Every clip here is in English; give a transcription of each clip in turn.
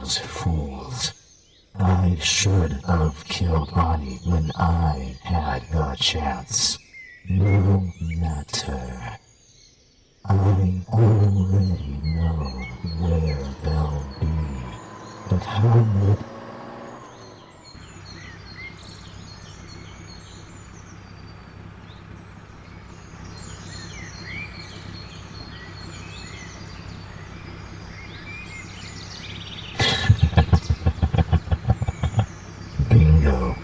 those fools. I should have killed Bonnie when I had the chance. No matter. I already know where they'll be, but how would bingo.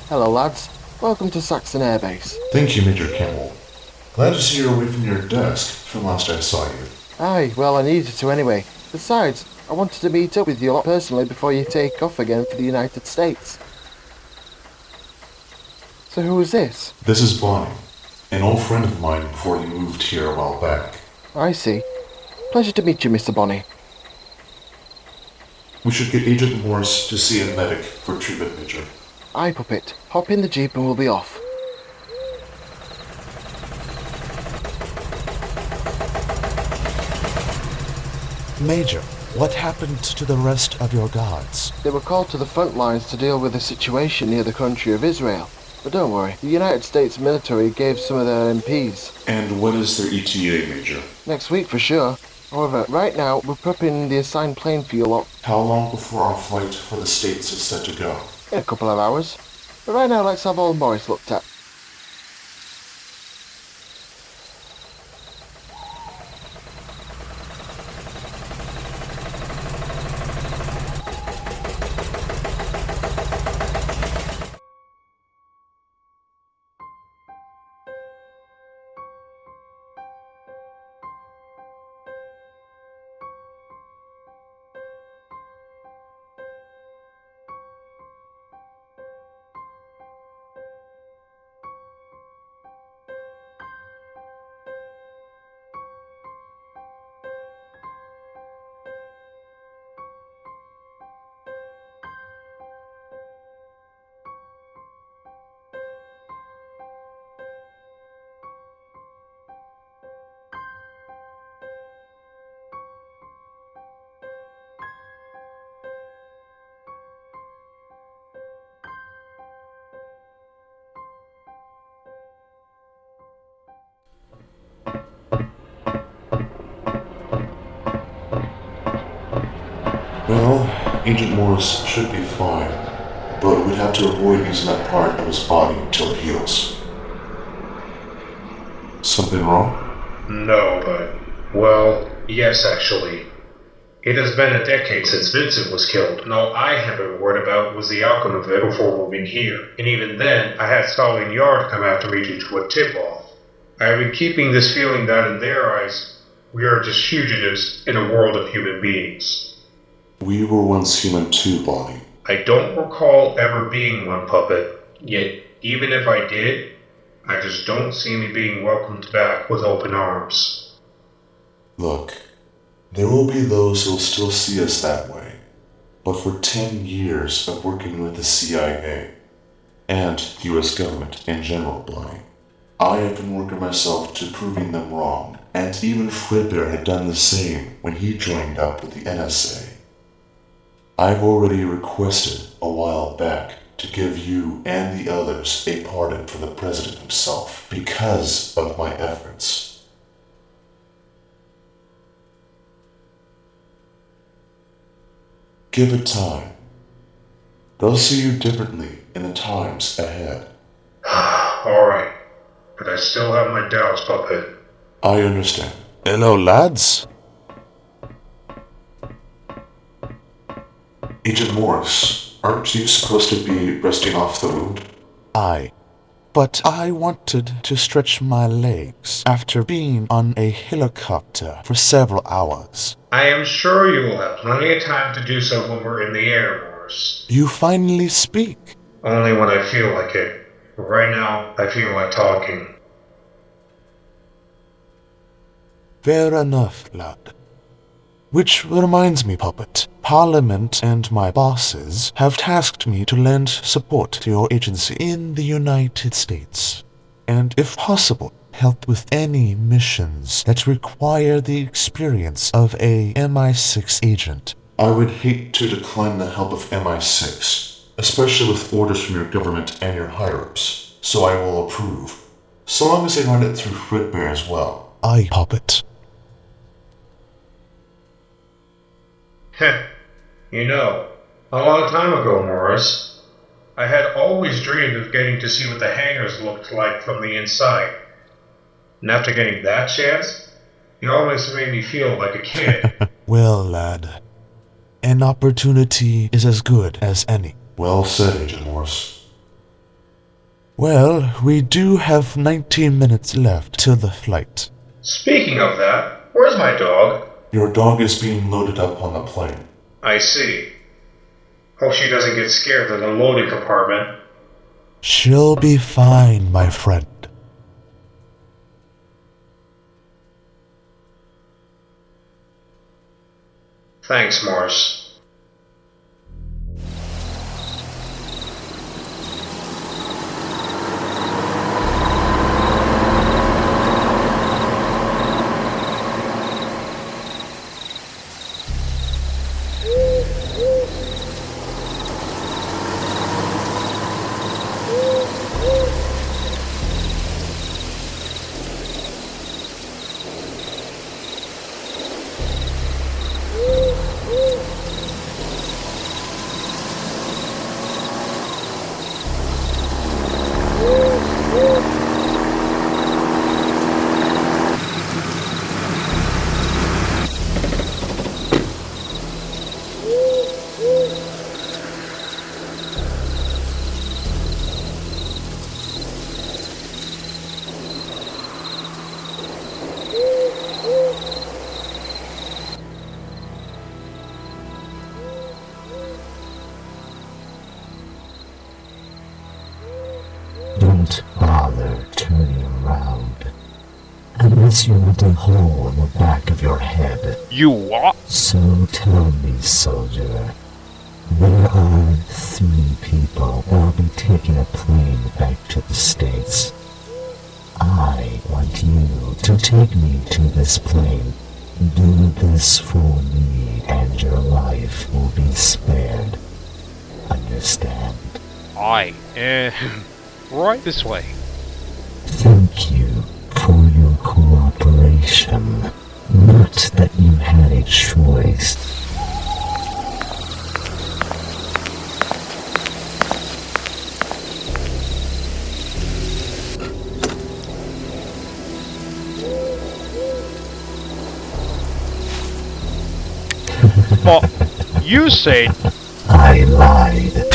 Hello lads, welcome to Saxon Air Base. Thank you, Major Campbell. Glad to see you're away from your desk from last I saw you. Aye, well I needed to anyway. Besides, I wanted to meet up with you lot personally before you take off again for the United States. So who is this? This is Bonnie, an old friend of mine before he moved here a while back. I see. Pleasure to meet you, Mr. Bonnie. We should get Agent Morris to see a medic for treatment, Major. Aye, Puppet. Hop in the jeep and we'll be off. Major, what happened to the rest of your guards? They were called to the front lines to deal with the situation near the country of Israel. But don't worry, the United States military gave some of their MPs. And when is their ETA, Major? Next week for sure. However, right now we're prepping the assigned plane for you lot. How long before our flight for the States is set to go? In a couple of hours. But right now let's have old Morris looked at. Well, Agent Morris should be fine, but we'd have to avoid using that part of his body until it heals. Something wrong? No, but, well, yes actually. It has been a decade since Vincent was killed, and all I have been worried about was the outcome of it before moving here. And even then, I had Scotland Yard come after me due to a tip-off. I have been keeping this feeling that in their eyes, we are just fugitives in a world of human beings. We were once human too, Bonnie. I don't recall ever being one, Puppet, yet even if I did, I just don't see me being welcomed back with open arms. Look, there will be those who will still see us that way, but for 10 years of working with the CIA, and the US government in general, Bonnie, I have been working myself to proving them wrong, and even Fredbear had done the same when he joined up with the NSA. I've already requested a while back to give you and the others a pardon from the President himself because of my efforts. Give it time. They'll see you differently in the times ahead. Alright, but I still have my doubts, Puppet. I understand. Hello, lads. Agent Morris, aren't you supposed to be resting off the wound? Aye. But I wanted to stretch my legs after being on a helicopter for several hours. I am sure you will have plenty of time to do so when we're in the air, Morris. You finally speak. Only when I feel like it. Right now, I feel like talking. Fair enough, lad. Which reminds me, Puppet. Parliament and my bosses have tasked me to lend support to your agency in the United States. And if possible, help with any missions that require the experience of a MI6 agent. I would hate to decline the help of MI6, especially with orders from your government and your higher-ups, so I will approve, so long as they run it through Fredbear as well. Aye, Puppet. Heh. You know, a long time ago, Morris, I had always dreamed of getting to see what the hangars looked like from the inside. And after getting that chance, it almost made me feel like a kid. Well, lad, an opportunity is as good as any. Well said, Agent Morris. Well, we do have 19 minutes left till the flight. Speaking of that, where's my dog? Your dog is being loaded up on the plane. I see. Hope she doesn't get scared in the loading compartment. She'll be fine, my friend. Thanks, Morris. Don't bother turning around. Unless you want a hole in the back of your head. You what? So tell me, soldier. There are 3 people that will be taking a plane back to the States. I want you to take me to this plane. Do this for me and your life will be spared. Understand? Aye, right this way. Thank you for your cooperation. Not that you had a choice. But you said... I lied.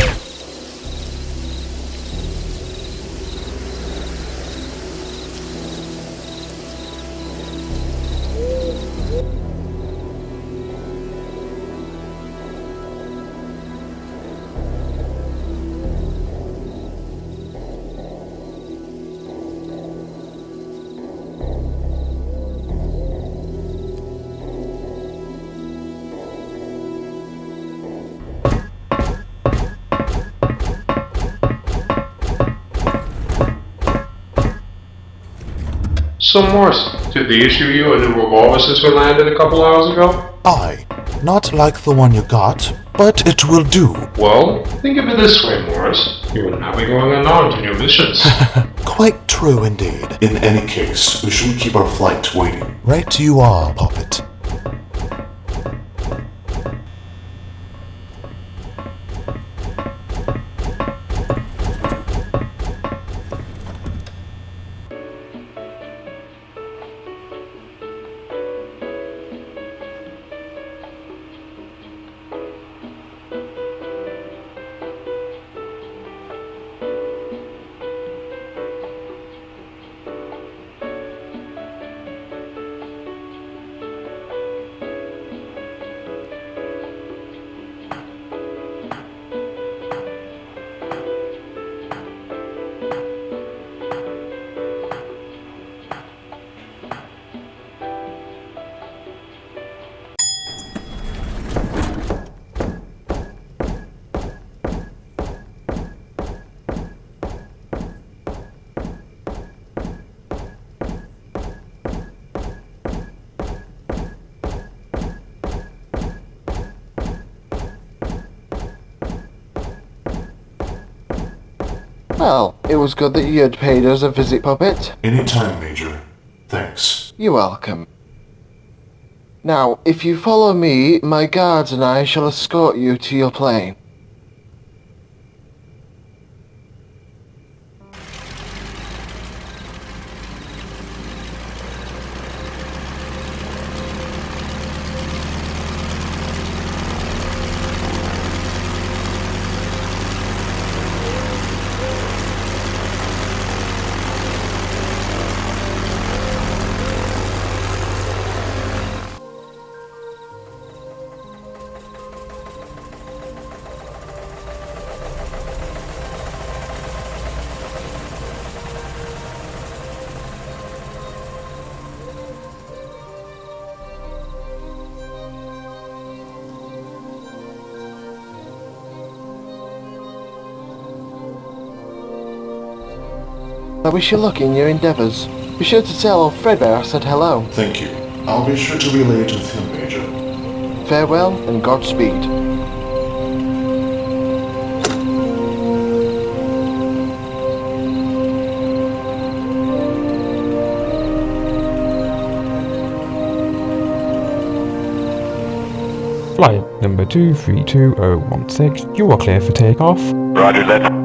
So, Morris, did they issue you a new revolver since we landed a couple hours ago? Aye, not like the one you got, but it will do. Well, think of it this way, Morris. You will not be going unarmed in your missions. Quite true indeed. In any case, we shouldn't keep our flight waiting. Right you are, Puppet. Well, it was good that you had paid us a visit, Puppet. Anytime, Major. Thanks. You're welcome. Now, if you follow me, my guards and I shall escort you to your plane. I wish you luck in your endeavours. Be sure to tell old Fredbear I said hello. Thank you. I'll be sure to relay it with him, Major. Farewell and Godspeed. Flight number 232016, you are clear for takeoff. Roger that.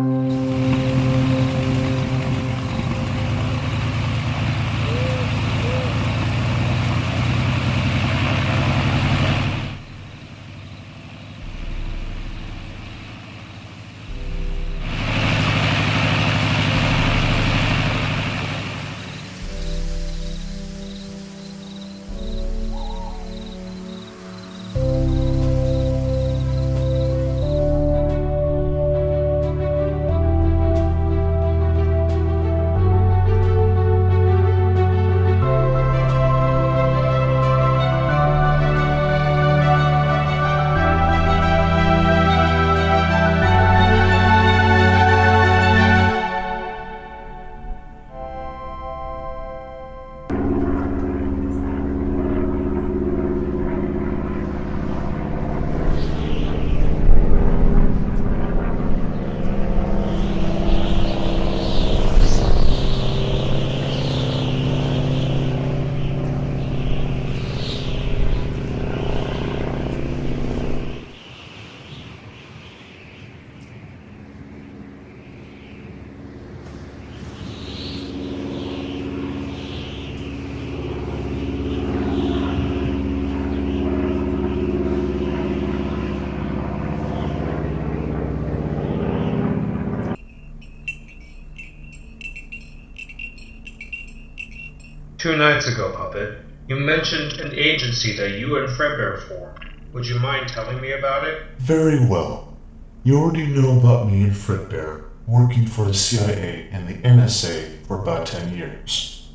Two nights ago, Puppet, you mentioned an agency that you and Fredbear formed. Would you mind telling me about it? Very well. You already know about me and Fredbear working for the CIA and the NSA for about 10 years.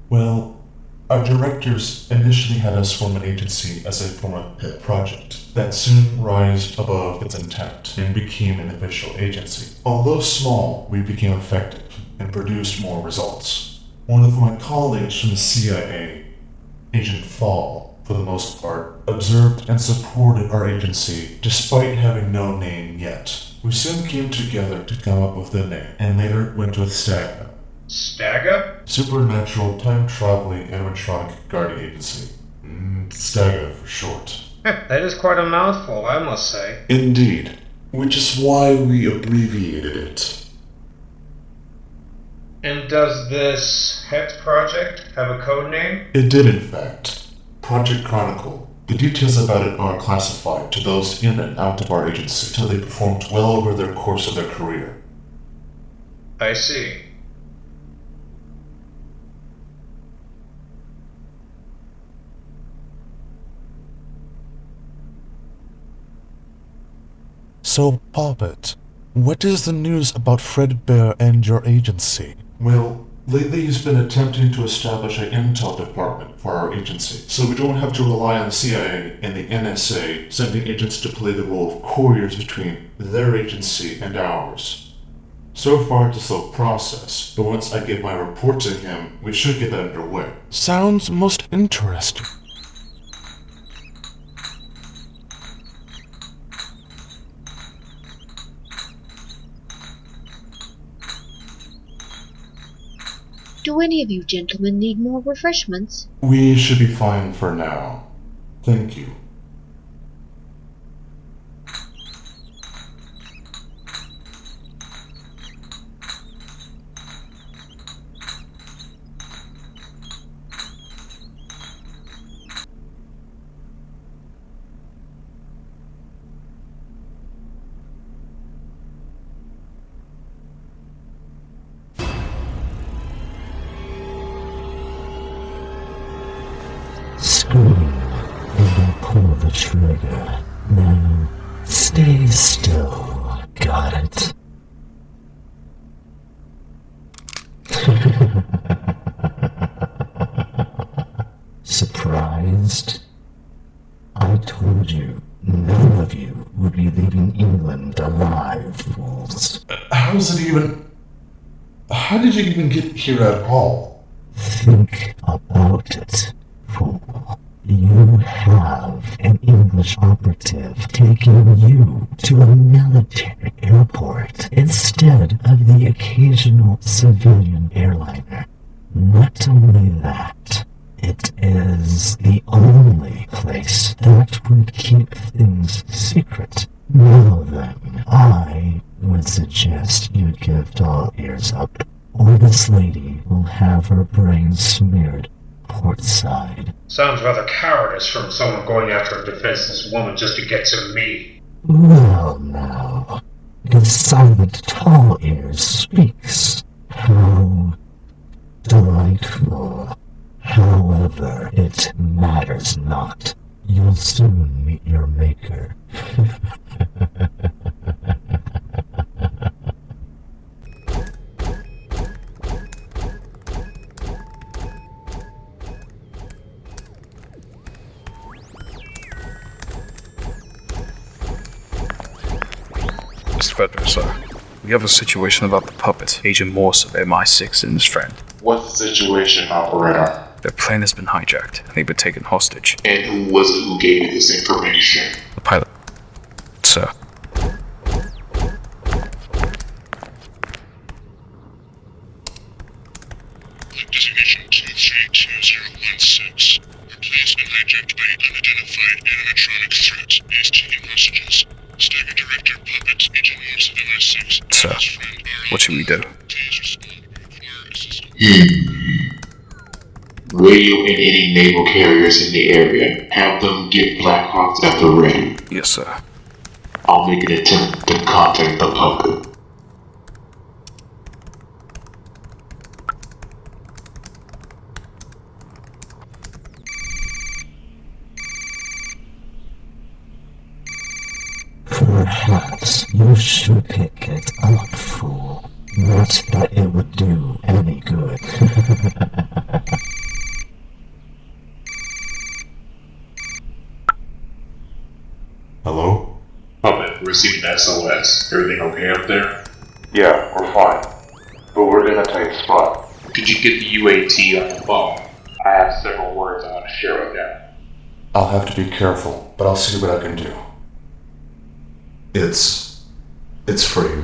Well, our directors initially had us form an agency as a former pet project that soon rised above its intent and became an official agency. Although small, we became effective and produced more results. One of my colleagues from the CIA, Agent Fall, for the most part, observed and supported our agency despite having no name yet. We soon came together to come up with a name, and later went with STAGA. Staga? Supernatural Time-Traveling Animatronic Guardian Agency. STAGA for short. That is quite a mouthful, I must say. Indeed, which is why we abbreviated it. And does this HET project have a code name? It did, in fact. Project Chronicle. The details about it are classified to those in and out of our agency till they performed well over their course of their career. I see. So, Puppet, what is the news about Fredbear and your agency? Well, lately he's been attempting to establish an intel department for our agency, so we don't have to rely on the CIA and the NSA sending agents to play the role of couriers between their agency and ours. So far it's a slow process, but once I give my report to him, we should get that underway. Sounds most interesting. Do any of you gentlemen need more refreshments? We should be fine for now. Thank you. Scream, and I'll pull the trigger. Now, stay still. Got it? Surprised? I told you, none of you would be leaving England alive, fools. How did you even get here at all? Think about it, fool. You have an English operative taking you to a military airport instead of the occasional civilian airliner. Not only that, it is the only place that would keep things secret. Now then, I would suggest you give all ears up, or this lady will have her brains smeared port side. Sounds rather cowardice from someone going after a defenseless woman just to get to me. Well now, the silent tall ears speaks. How delightful. However, it matters not. You'll soon meet your maker. Mr. Fredbear, sir. We have a situation about the puppet, Agent Morse of MI6 and his friend. What's the situation, operator? Their plane has been hijacked, and they've been taken hostage. And who was it who gave you this information? The pilot. Sir. Designation 232016. Our plane's been hijacked by an unidentified animatronic threat. He is taking hostages. Stagger Director Puppet, Agent Morse of MI6. Sir, what should we do? Please respond. We require assistance. Radio in any naval carriers in the area. Have them get Black Hawks at the ready. Yes, sir. I'll make an attempt to contact the puppet. Perhaps you should pick it up, fool. Not that it would do any good. Hello? Puppet, receiving SOS. Everything okay up there? Yeah, we're fine. But we're in a tight spot. Could you get the UAT on the phone? I have several words I want to share with them. I'll have to be careful, but I'll see what I can do. It's for you.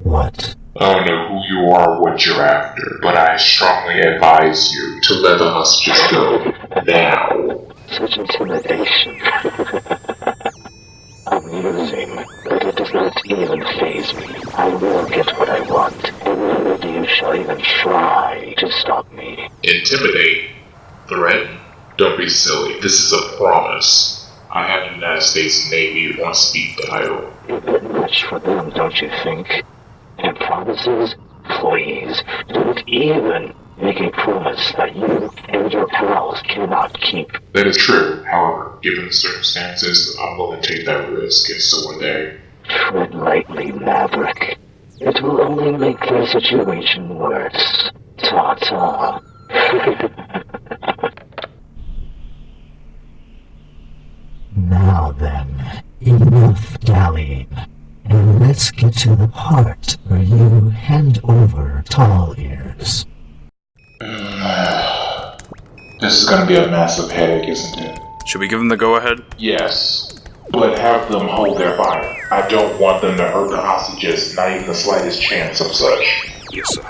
What? I don't know who you are or what you're after, but I strongly advise you to let the hostages go. Now. Such intimidation. Amusing, but it does not even faze me. I will get what I want, and none of you shall even try to stop me. Intimidate? Threaten? Don't be silly. This is a promise. I have the United States Navy on speed dial. A bit much for them, don't you think? And promises? Please, don't even make a promise that you and your pals cannot keep. That is true. However, given the circumstances, I'm willing to take that risk, and so are they. Tread lightly, Maverick. It will only make the situation worse. Ta-ta. Now then, enough dallying, and let's get to the part where you hand over Tall Ears. This is gonna be a massive headache, isn't it? Should we give them the go-ahead? Yes, but have them hold their fire. I don't want them to hurt the hostages, not even the slightest chance of such. Yes, sir.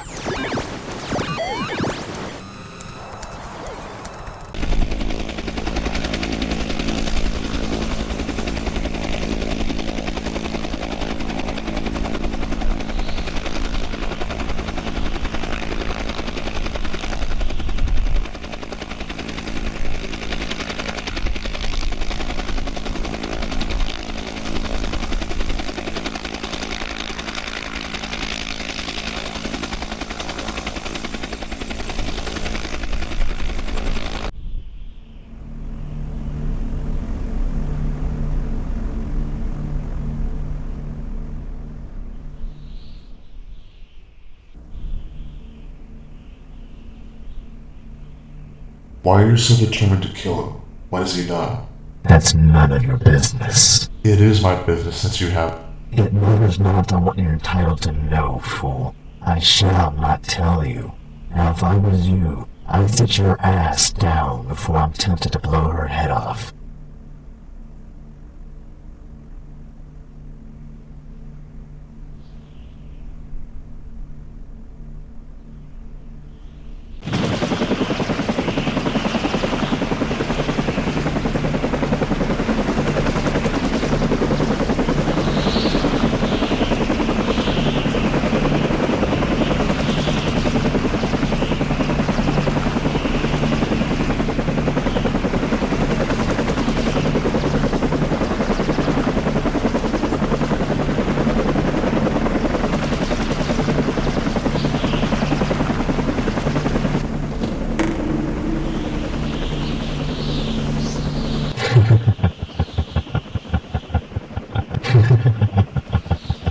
Why are you so determined to kill him? What has he done? That's none of your business. It is my business since you have... It matters not on what you're entitled to know, fool. I shall not tell you. Now if I was you, I'd sit your ass down before I'm tempted to blow her head off.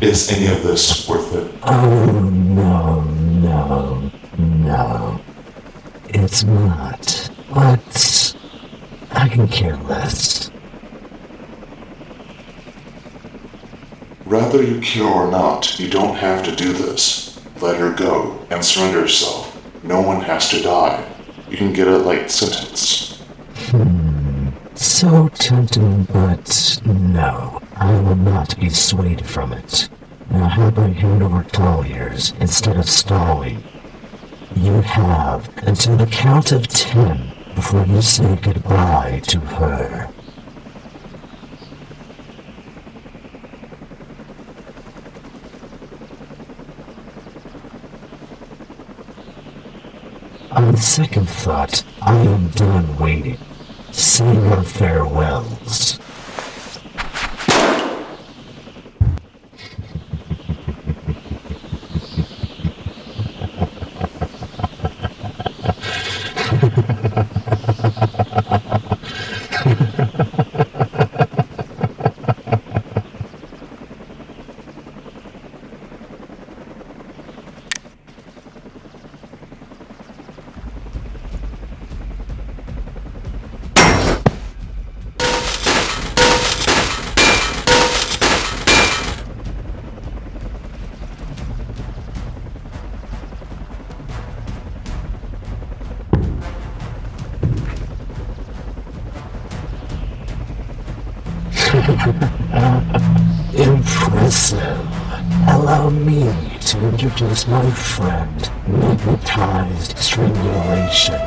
Is any of this worth it? Oh, no. It's not. But I can care less. Whether you care or not, you don't have to do this. Let her go and surrender yourself. No one has to die. You can get a light sentence. So tempting, but no. I will not be swayed from it. Now how about hand over Tall Ears instead of stalling? You have until the count of 10 before you say goodbye to her. On second thought, I am done waiting. Say your farewells. Impressive. Allow me to introduce my friend, Magnetized Strangulation.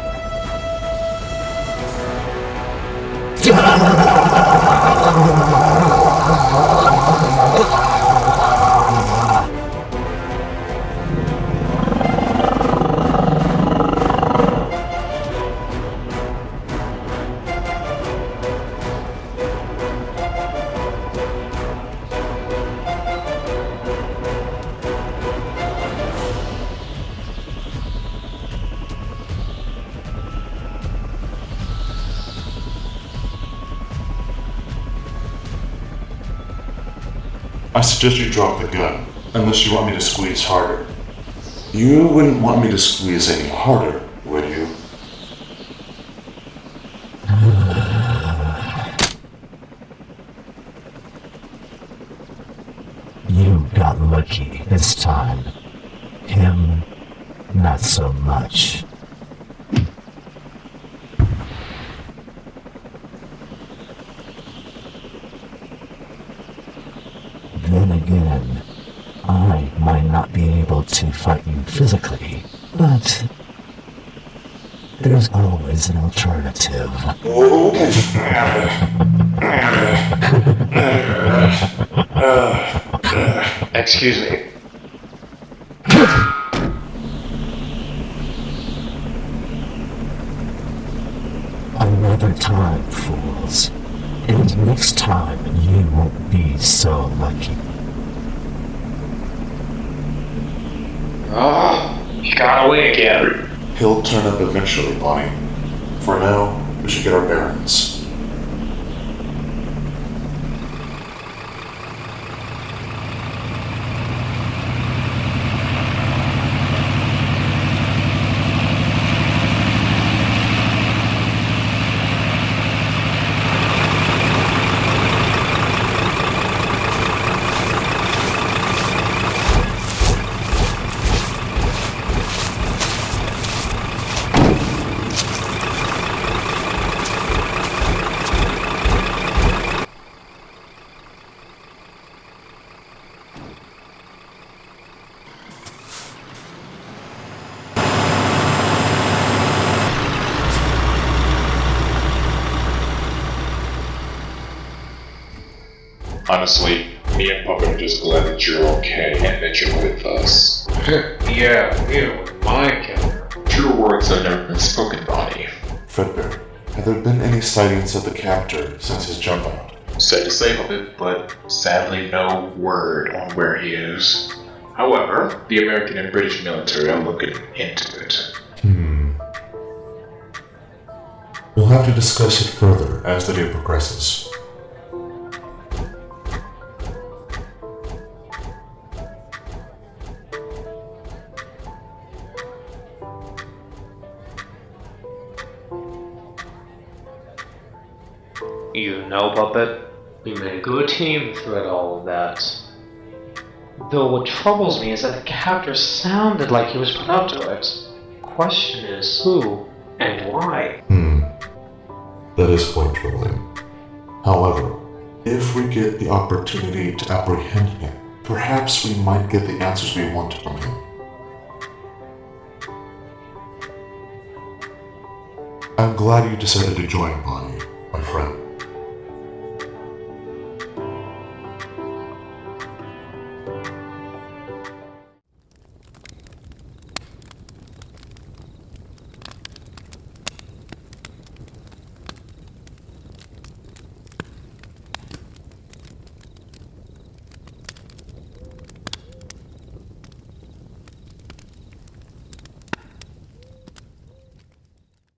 I suggest you drop the gun, unless you want me to squeeze harder. You wouldn't want me to squeeze any harder, would you? You got lucky this time. Him, not so much. Then again, I might not be able to fight you physically, but there's always an alternative. Excuse me. Another time, fools. And next time you won't be so lucky. Oh, he got away again. He'll turn up eventually, Bonnie. For now, we should get our bearings. Honestly, me and Puppet are just glad that you're okay and that you're with us. Yeah, you with my camera. True words have never been spoken, Bonnie. Fredbear, have there been any sightings of the captor since his jump out? Sad to say, Puppet, but sadly no word on where he is. However, the American and British military are looking into it. We'll have to discuss it further as the day progresses. You know, Puppet, we made a good team throughout all of that. Though what troubles me is that the captor sounded like he was put up to it. Question is, who and why? That is quite troubling. However, if we get the opportunity to apprehend him, perhaps we might get the answers we want from him. I'm glad you decided to join, Bonnie.